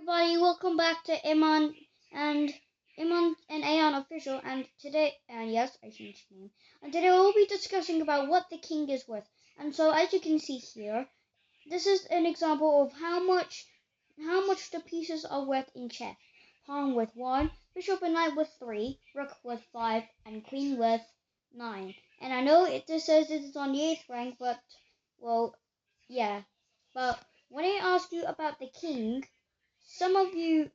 everybody, welcome back to Iman and Aeon official. And today, and yes, I changed the name. And today we'll be discussing about what the king is worth. And so, as you can see here, this is an example of how much the pieces are worth in chess. Pawn with 1, bishop and knight with 3, rook with 5, and queen with 9. And I know this says it is on the 8th rank, but well, yeah. But when I ask you about the king, some of you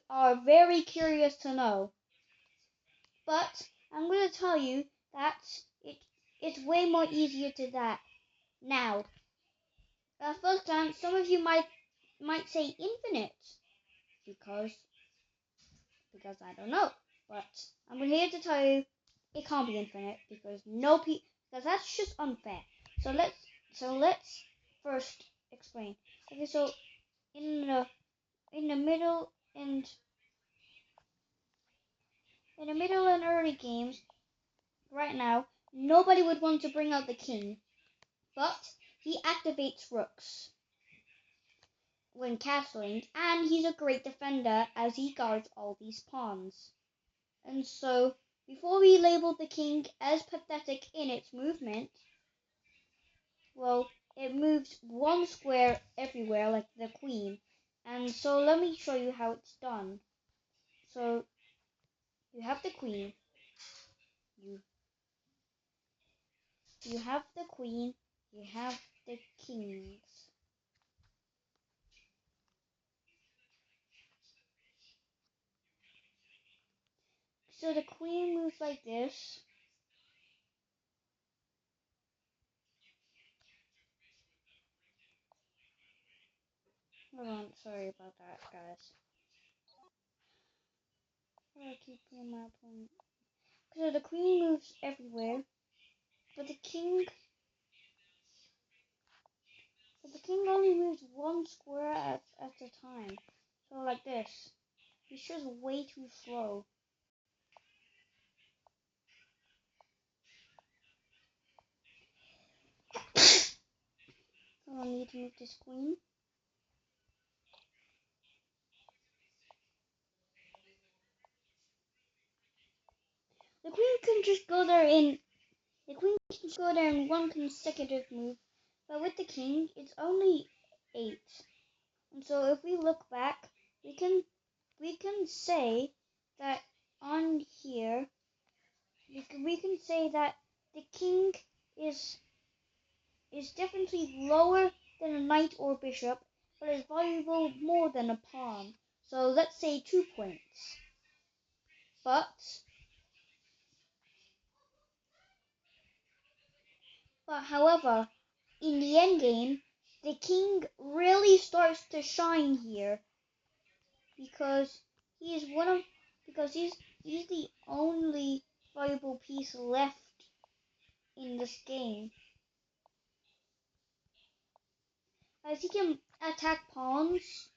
are very curious to know, but I'm going to tell you that it's way more easier to that now. At first glance, some of you might say infinite because I don't know, but I'm here to tell you it can't be infinite because because that's just unfair. So let's first explain. Okay, so in the middle and early games, right now, nobody would want to bring out the king, but he activates rooks when castling, and he's a great defender as he guards all these pawns. And so, before we label the king as pathetic in its movement, well, it moves one square everywhere like the queen. And so let me show you how it's done. So, you have the queen, you have the queen, you have the kings. So the queen moves like this. Hold on, sorry about that, guys. I keep putting my opponent. So the queen moves everywhere, but the king only moves one square at a time. So like this. He's just way too slow. So I need to move this queen. The queen can just go there in one consecutive move, but with the king it's only 8. And so if we look back, we can say that on here we can say that the king is definitely lower than a knight or bishop, but is valuable more than a pawn. So let's say 2 points. But however, in the endgame, the king really starts to shine here because he's the only valuable piece left in this game, as he can attack pawns,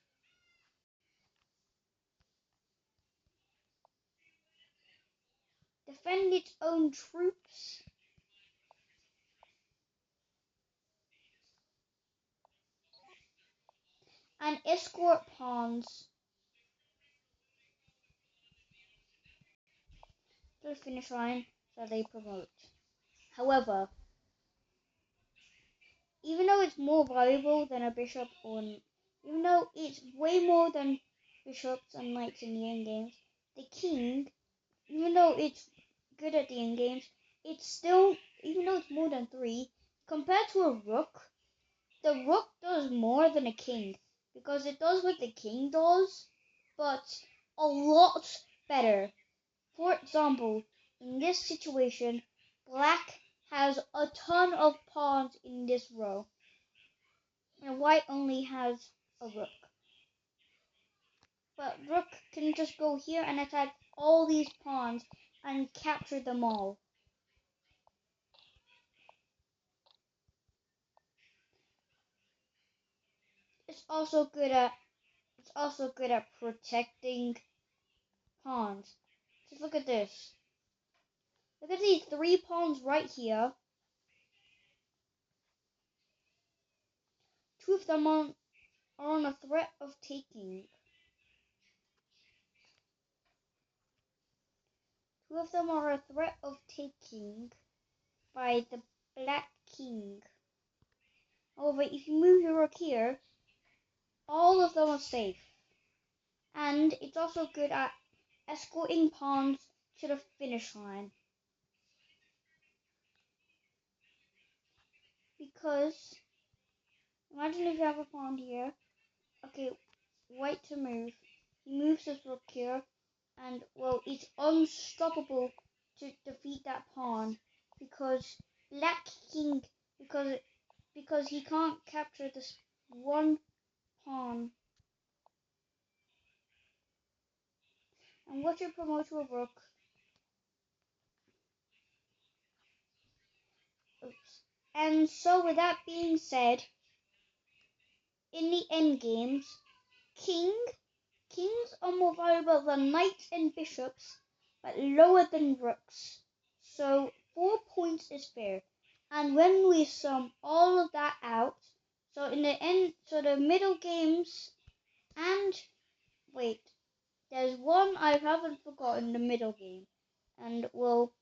defend its own troops, and escort pawns to the finish line that they promote. However, even though it's more valuable than a bishop, even though it's way more than bishops and knights in the end games, the king, even though it's good at the end games, it's still, even though it's more than 3, compared to a rook, the rook does more than a king, because it does what the king does, but a lot better. For example, in this situation, black has a ton of pawns in this row, and white only has a rook. But rook can just go here and attack all these pawns and capture them all. It's also good at protecting pawns. Just look at this. Look at these 3 pawns right here. 2 of them are on a threat of taking. Two of them are a threat of taking by the Black King. However, if you move your rook here, all of them are safe. And it's also good at escorting pawns to the finish line. Because, imagine if you have a pawn here. Okay, white to move. He moves his rook here. And, well, it's unstoppable to defeat that pawn. Because Black King, because he can't capture this one pawn. And what you promote to a rook. Oops. And so with that being said, in the end games, kings are more valuable than knights and bishops, but lower than rooks. So 4 points is fair. And when we sum all of that out, so in the end, so the middle games, and wait, there's one I haven't forgotten, the middle game. And well,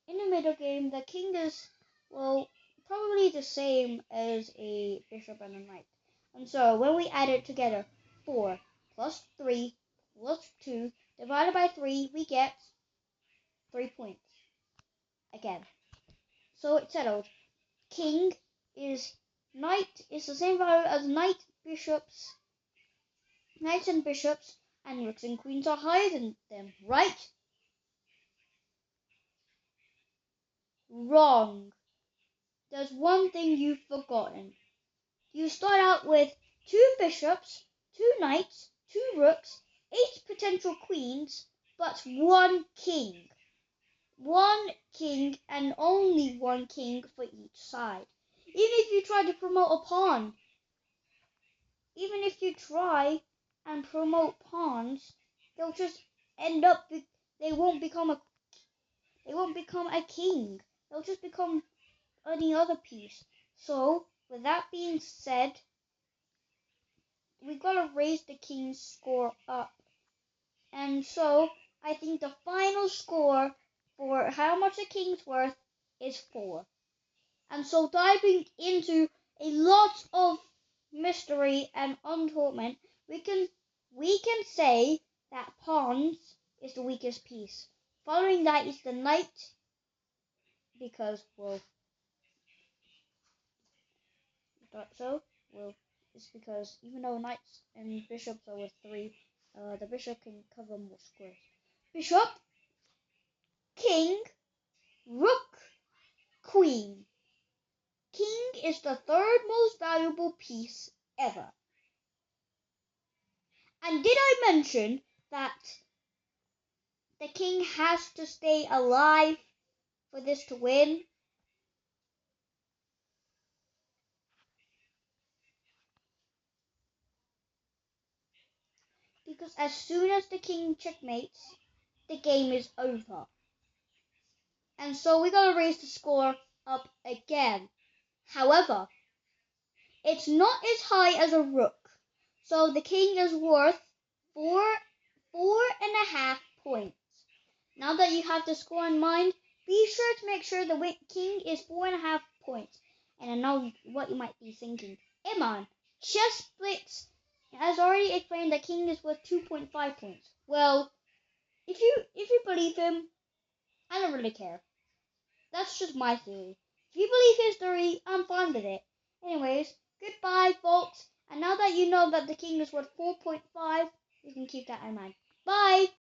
in the middle game, the king is, well, probably the same as a bishop and a knight. And so when we add it together, 4 plus 3 plus 2 divided by 3, we get 3 points. Again. So it's settled. King is knight is the same value as knights and bishops, and rooks and queens are higher than them, right? Wrong. There's one thing you've forgotten. You start out with 2 bishops, 2 knights, 2 rooks, 8 potential queens, but 1 king. 1 king and only 1 king for each side. Even if you try to promote a pawn, even if you try and promote pawns, they'll just end up, they won't become a king. They'll just become any other piece. So, with that being said, we gotta raise the king's score up. And so, I think the final score for how much the king's worth is 4. And so, diving into a lot of mystery and untoldment, we can say that pawns is the weakest piece. Following that is the knight, because, well, it's because even though knights and bishops are worth 3, the bishop can cover more squares. Bishop, king, rook, queen. King is the 3rd most valuable piece ever. And did I mention that the king has to stay alive for this to win? Because as soon as the king checkmates, the game is over. And so we gotta raise the score up again. However, it's not as high as a rook. So the king is worth 4.5 points. Now that you have the score in mind, be sure to make sure the king is 4.5 points. And I know what you might be thinking. Iman, ChessBlitz has already explained that king is worth 2.5 points. Well, if you believe him, I don't really care. That's just my theory. If you believe his theory, I'm fine with it. Anyways, goodbye, folks. And now that you know that the king is worth 4.5, you can keep that in mind. Bye.